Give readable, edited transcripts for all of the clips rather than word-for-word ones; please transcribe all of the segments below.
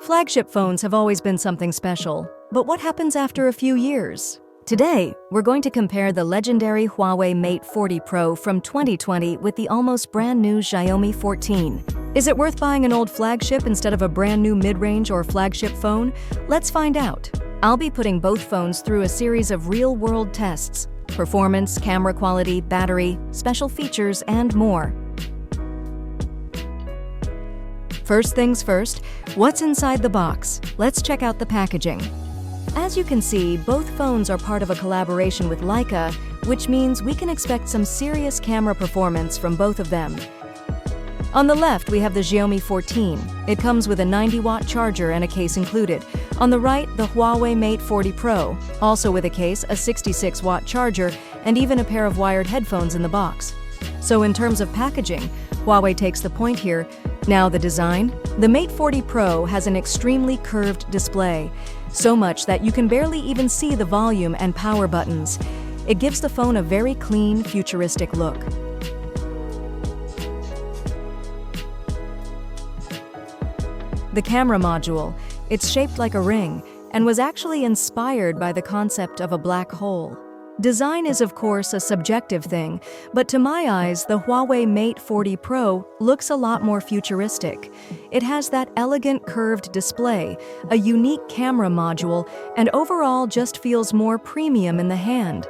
Flagship phones have always been something special, but what happens after a few years? Today, we're going to compare the legendary Huawei Mate 40 Pro from 2020 with the almost brand new Xiaomi 14. Is it worth buying an old flagship instead of a brand new mid-range or flagship phone? Let's find out. I'll be putting both phones through a series of real-world tests: performance, camera quality, battery, special features, and more. First things first, what's inside the box? Let's check out the packaging. As you can see, both phones are part of a collaboration with Leica, which means we can expect some serious camera performance from both of them. On the left, we have the Xiaomi 14. It comes with a 90-watt charger and a case included. On the right, the Huawei Mate 40 Pro, also with a case, a 66-watt charger, and even a pair of wired headphones in the box. So in terms of packaging, Huawei takes the point here. Now the design. The Mate 40 Pro has an extremely curved display, so much that you can barely even see the volume and power buttons. It gives the phone a very clean, futuristic look. The camera module. It's shaped like a ring and was actually inspired by the concept of a black hole. Design is, of course, a subjective thing, but to my eyes, the Huawei Mate 40 Pro looks a lot more futuristic. It has that elegant curved display, a unique camera module, and overall just feels more premium in the hand.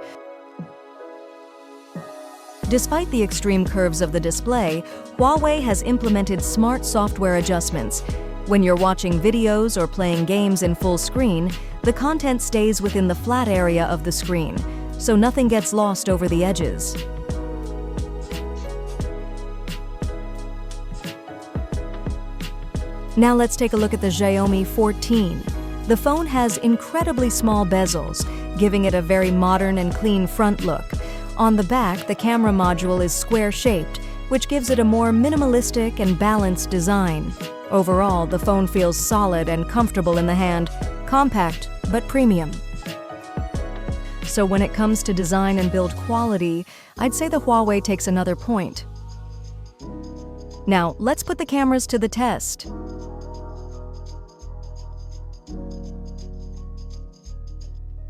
Despite the extreme curves of the display, Huawei has implemented smart software adjustments. When you're watching videos or playing games in full screen, the content stays within the flat area of the screen, so nothing gets lost over the edges. Now let's take a look at the Xiaomi 14. The phone has incredibly small bezels, giving it a very modern and clean front look. On the back, the camera module is square-shaped, which gives it a more minimalistic and balanced design. Overall, the phone feels solid and comfortable in the hand, compact but premium. So when it comes to design and build quality, I'd say the Huawei takes another point. Now, let's put the cameras to the test.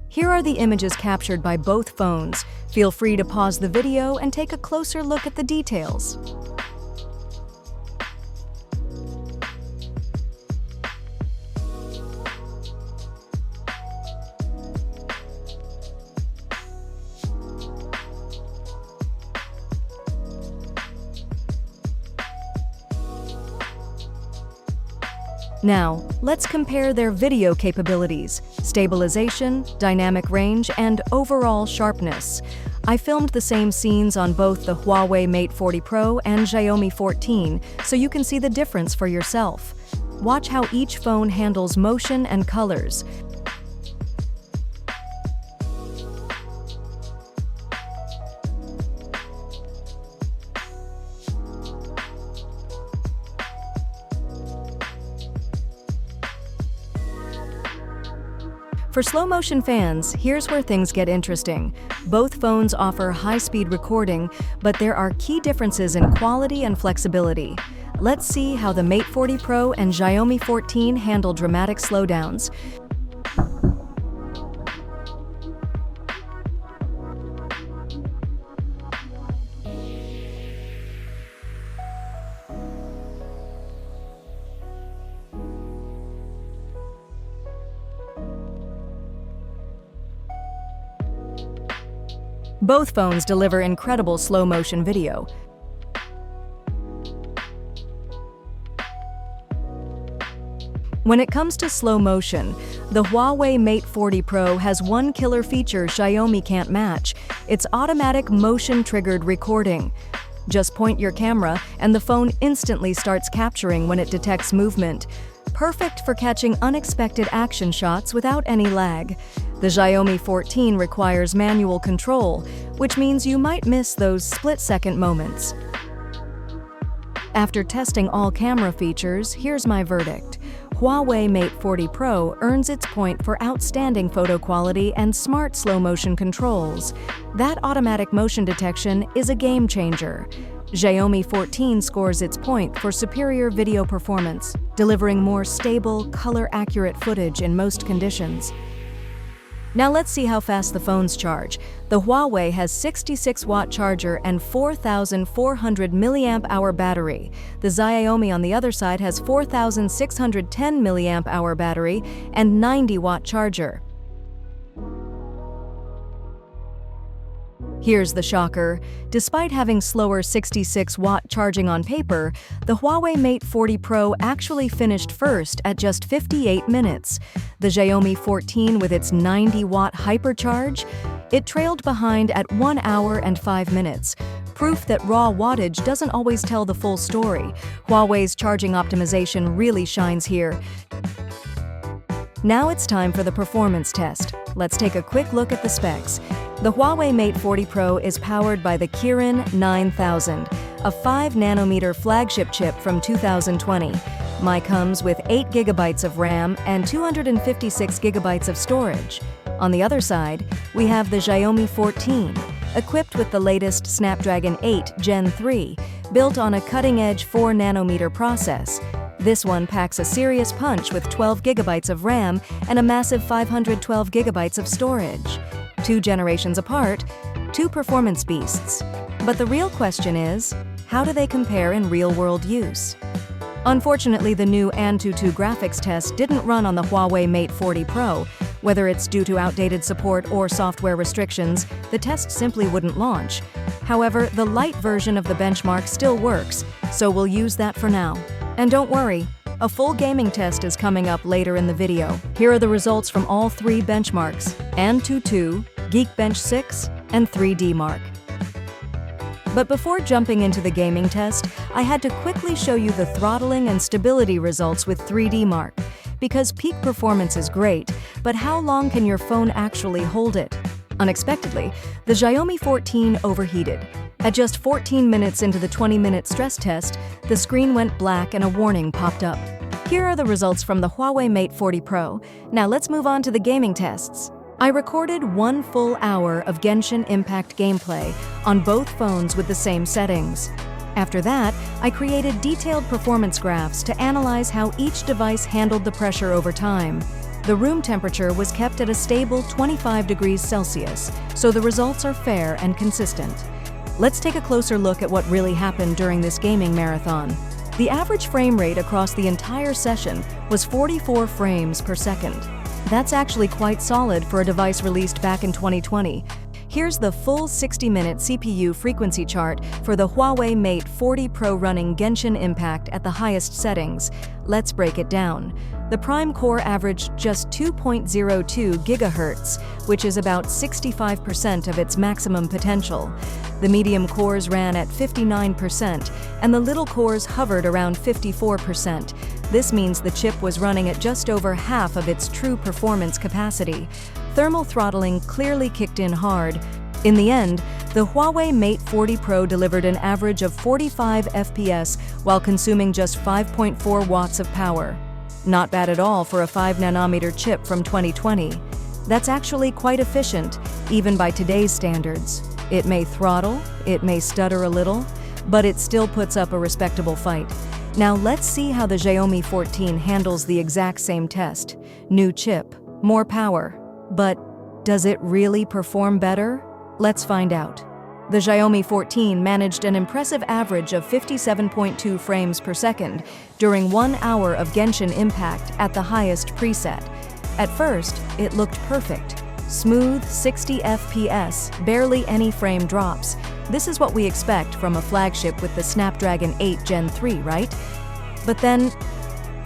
Here are the images captured by both phones. Feel free to pause the video and take a closer look at the details. Now, let's compare their video capabilities, stabilization, dynamic range, and overall sharpness. I filmed the same scenes on both the Huawei Mate 40 Pro and Xiaomi 14, so you can see the difference for yourself. Watch how each phone handles motion and colors. For slow-motion fans, here's where things get interesting. Both phones offer high-speed recording, but there are key differences in quality and flexibility. Let's see how the Mate 40 Pro and Xiaomi 14 handle dramatic slowdowns. Both phones deliver incredible slow-motion video. When it comes to slow motion, the Huawei Mate 40 Pro has one killer feature Xiaomi can't match. It's automatic motion-triggered recording. Just point your camera, and the phone instantly starts capturing when it detects movement. Perfect for catching unexpected action shots without any lag. The Xiaomi 14 requires manual control, which means you might miss those split-second moments. After testing all camera features, here's my verdict. Huawei Mate 40 Pro earns its point for outstanding photo quality and smart slow-motion controls. That automatic motion detection is a game changer. Xiaomi 14 scores its point for superior video performance, delivering more stable, color-accurate footage in most conditions. Now let's see how fast the phones charge. The Huawei has 66-watt charger and 4,400 mAh battery. The Xiaomi on the other side has 4,610 mAh battery and 90-watt charger. Here's the shocker. Despite having slower 66-watt charging on paper, the Huawei Mate 40 Pro actually finished first at just 58 minutes. The Xiaomi 14 with its 90-watt hypercharge, it trailed behind at 1 hour and 5 minutes. Proof that raw wattage doesn't always tell the full story. Huawei's charging optimization really shines here. Now it's time for the performance test. Let's take a quick look at the specs. The Huawei Mate 40 Pro is powered by the Kirin 9000, a 5nm flagship chip from 2020. Mate comes with 8 GB of RAM and 256 GB of storage. On the other side, we have the Xiaomi 14, equipped with the latest Snapdragon 8 Gen 3, built on a cutting-edge 4nm process. This one packs a serious punch with 12 GB of RAM and a massive 512 GB of storage. 2 generations apart, two performance beasts. But the real question is, how do they compare in real-world use? Unfortunately, the new Antutu graphics test didn't run on the Huawei Mate 40 Pro. Whether it's due to outdated support or software restrictions, the test simply wouldn't launch. However, the light version of the benchmark still works, so we'll use that for now. And don't worry, a full gaming test is coming up later in the video. Here are the results from all 3 benchmarks: Antutu, Geekbench 6, and 3D Mark. But before jumping into the gaming test, I had to quickly show you the throttling and stability results with 3D Mark. Because peak performance is great, but how long can your phone actually hold it? Unexpectedly, the Xiaomi 14 overheated. At just 14 minutes into the 20-minute stress test, the screen went black and a warning popped up. Here are the results from the Huawei Mate 40 Pro. Now let's move on to the gaming tests. I recorded 1 full hour of Genshin Impact gameplay on both phones with the same settings. After that, I created detailed performance graphs to analyze how each device handled the pressure over time. The room temperature was kept at a stable 25 degrees Celsius, so the results are fair and consistent. Let's take a closer look at what really happened during this gaming marathon. The average frame rate across the entire session was 44 frames per second. That's actually quite solid for a device released back in 2020. Here's the full 60-minute CPU frequency chart for the Huawei Mate 40 Pro running Genshin Impact at the highest settings. Let's break it down. The Prime core averaged just 2.02 GHz, which is about 65% of its maximum potential. The medium cores ran at 59%, and the little cores hovered around 54%. This means the chip was running at just over half of its true performance capacity. Thermal throttling clearly kicked in hard. In the end, the Huawei Mate 40 Pro delivered an average of 45 FPS while consuming just 5.4 watts of power. Not bad at all for a 5nm chip from 2020. That's actually quite efficient, even by today's standards. It may throttle, it may stutter a little, but it still puts up a respectable fight. Now let's see how the Xiaomi 14 handles the exact same test. New chip, more power. But does it really perform better? Let's find out. The Xiaomi 14 managed an impressive average of 57.2 frames per second during 1 hour of Genshin Impact at the highest preset. At first, it looked perfect. Smooth 60 FPS, barely any frame drops. This is what we expect from a flagship with the Snapdragon 8 Gen 3, right? But then,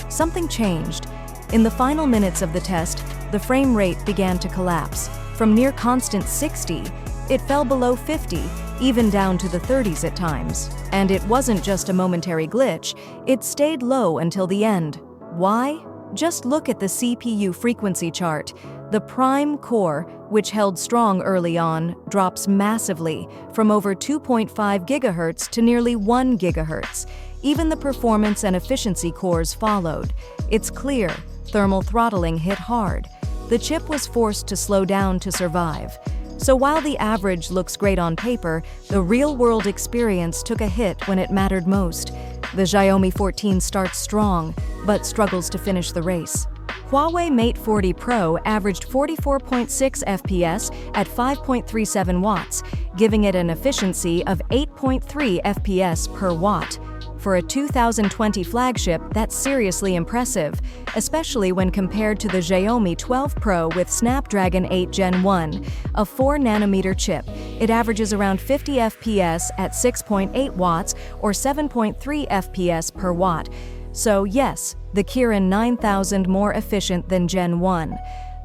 something changed. In the final minutes of the test, the frame rate began to collapse. From near constant 60, it fell below 50, even down to the 30s at times. And it wasn't just a momentary glitch, it stayed low until the end. Why? Just look at the CPU frequency chart. The Prime core, which held strong early on, drops massively, from over 2.5 GHz to nearly 1 GHz. Even the performance and efficiency cores followed. It's clear, thermal throttling hit hard. The chip was forced to slow down to survive. So while the average looks great on paper, the real-world experience took a hit when it mattered most. The Xiaomi 14 starts strong, but struggles to finish the race. Huawei Mate 40 Pro averaged 44.6 FPS at 5.37 watts, giving it an efficiency of 8.3 FPS per watt. For a 2020 flagship, that's seriously impressive, especially when compared to the Xiaomi 12 Pro with Snapdragon 8 Gen 1, a 4nm chip. It averages around 50 FPS at 6.8 watts or 7.3 FPS per watt. So yes, the Kirin 9000 more efficient than Gen 1.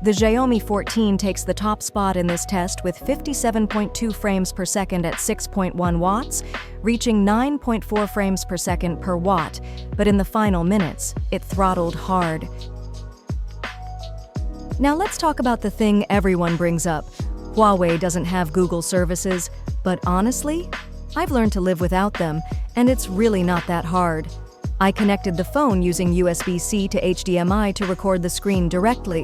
The Xiaomi 14 takes the top spot in this test with 57.2 frames per second at 6.1 watts, reaching 9.4 frames per second per watt, but in the final minutes, it throttled hard. Now let's talk about the thing everyone brings up. Huawei doesn't have Google services, but honestly, I've learned to live without them, and it's really not that hard. I connected the phone using USB-C to HDMI to record the screen directly.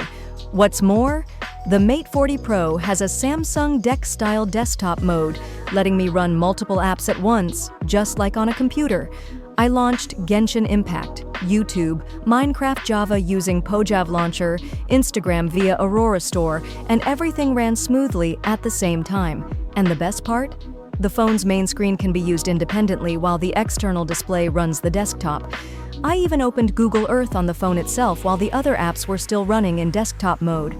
What's more, the Mate 40 Pro has a Samsung DeX-style desktop mode, letting me run multiple apps at once, just like on a computer. I launched Genshin Impact, YouTube, Minecraft Java using Pojav Launcher, Instagram via Aurora Store, and everything ran smoothly at the same time. And the best part? The phone's main screen can be used independently while the external display runs the desktop. I even opened Google Earth on the phone itself while the other apps were still running in desktop mode.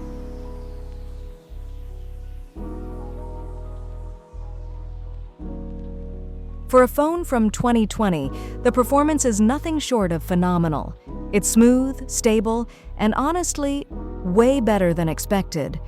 For a phone from 2020, the performance is nothing short of phenomenal. It's smooth, stable, and honestly, way better than expected.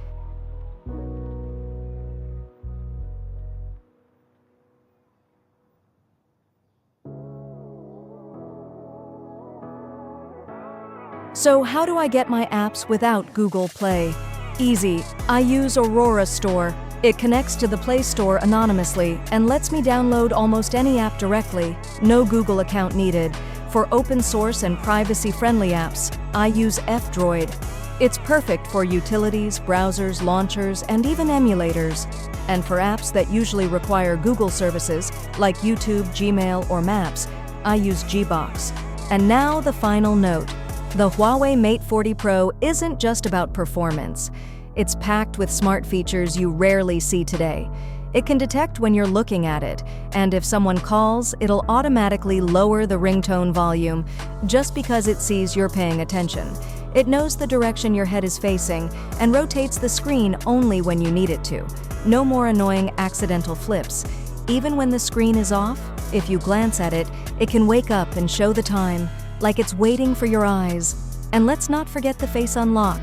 So how do I get my apps without Google Play? Easy. I use Aurora Store. It connects to the Play Store anonymously and lets me download almost any app directly. No Google account needed. For open source and privacy-friendly apps, I use F-Droid. It's perfect for utilities, browsers, launchers, and even emulators. And for apps that usually require Google services, like YouTube, Gmail, or Maps, I use Gbox. And now the final note. The Huawei Mate 40 Pro isn't just about performance. It's packed with smart features you rarely see today. It can detect when you're looking at it, and if someone calls, it'll automatically lower the ringtone volume just because it sees you're paying attention. It knows the direction your head is facing and rotates the screen only when you need it to. No more annoying accidental flips. Even when the screen is off, if you glance at it, it can wake up and show the time, like it's waiting for your eyes. And let's not forget the face unlock.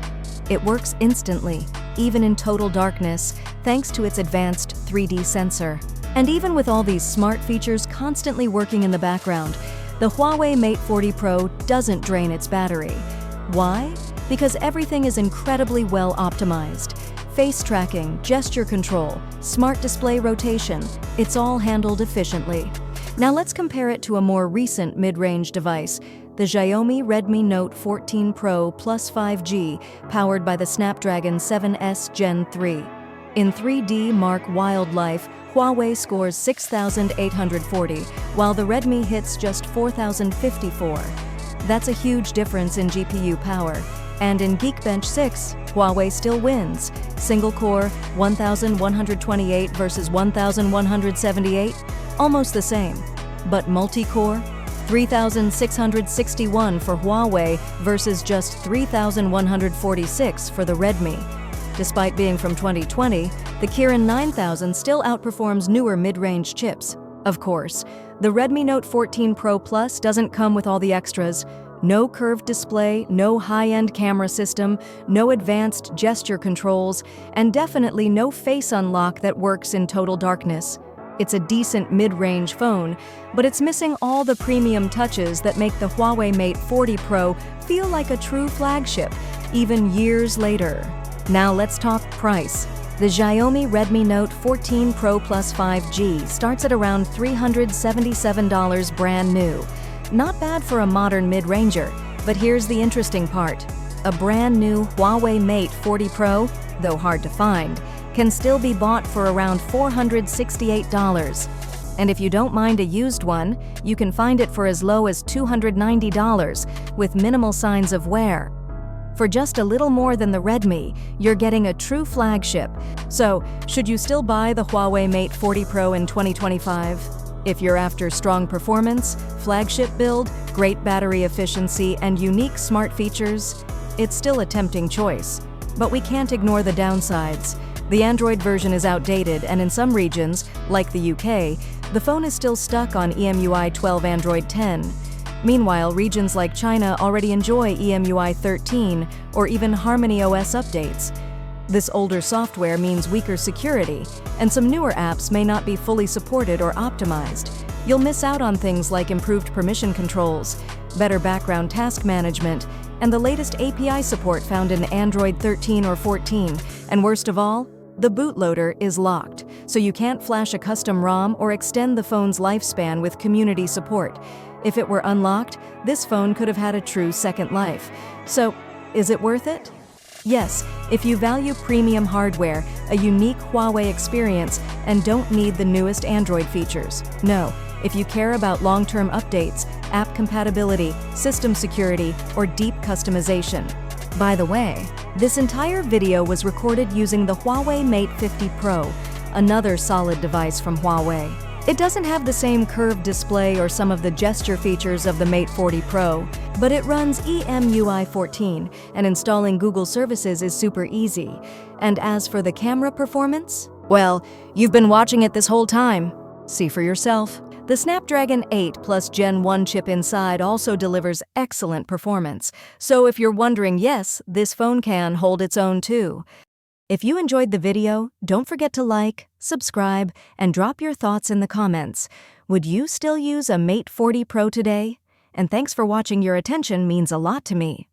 It works instantly, even in total darkness, thanks to its advanced 3D sensor. And even with all these smart features constantly working in the background, the Huawei Mate 40 Pro doesn't drain its battery. Why? Because everything is incredibly well optimized. Face tracking, gesture control, smart display rotation, it's all handled efficiently. Now let's compare it to a more recent mid-range device, the Xiaomi Redmi Note 14 Pro Plus 5G, powered by the Snapdragon 7S Gen 3. In 3D Mark Wildlife, Huawei scores 6,840, while the Redmi hits just 4,054. That's a huge difference in GPU power. And in Geekbench 6, Huawei still wins. Single-core, 1,128 versus 1,178, almost the same. But multi-core, 3,661 for Huawei versus just 3,146 for the Redmi. Despite being from 2020, the Kirin 9000 still outperforms newer mid-range chips. Of course, the Redmi Note 14 Pro Plus doesn't come with all the extras. No curved display, no high-end camera system, no advanced gesture controls, and definitely no face unlock that works in total darkness. It's a decent mid-range phone, but it's missing all the premium touches that make the Huawei Mate 40 Pro feel like a true flagship, even years later. Now let's talk price. The Xiaomi Redmi Note 14 Pro Plus 5G starts at around $377 brand new. Not bad for a modern mid-ranger, but here's the interesting part. A brand new Huawei Mate 40 Pro, though hard to find, can still be bought for around $468. And if you don't mind a used one, you can find it for as low as $290 with minimal signs of wear. For just a little more than the Redmi, you're getting a true flagship. So, should you still buy the Huawei Mate 40 Pro in 2025? If you're after strong performance, flagship build, great battery efficiency, and unique smart features, it's still a tempting choice. But we can't ignore the downsides. The Android version is outdated, and in some regions, like the UK, the phone is still stuck on EMUI 12 Android 10. Meanwhile, regions like China already enjoy EMUI 13 or even Harmony OS updates. This older software means weaker security, and some newer apps may not be fully supported or optimized. You'll miss out on things like improved permission controls, better background task management, and the latest API support found in Android 13 or 14. And worst of all, the bootloader is locked, so you can't flash a custom ROM or extend the phone's lifespan with community support. If it were unlocked, this phone could have had a true second life. So, is it worth it? Yes, if you value premium hardware, a unique Huawei experience, and don't need the newest Android features. No, if you care about long-term updates, app compatibility, system security, or deep customization. By the way, this entire video was recorded using the Huawei Mate 50 Pro, another solid device from Huawei. It doesn't have the same curved display or some of the gesture features of the Mate 40 Pro, but it runs EMUI 14, and installing Google services is super easy. And as for the camera performance? Well, you've been watching it this whole time. See for yourself. The Snapdragon 8 Plus Gen 1 chip inside also delivers excellent performance. So if you're wondering, yes, this phone can hold its own too. If you enjoyed the video, don't forget to like, subscribe, and drop your thoughts in the comments. Would you still use a Mate 40 Pro today? And thanks for watching. Your attention means a lot to me.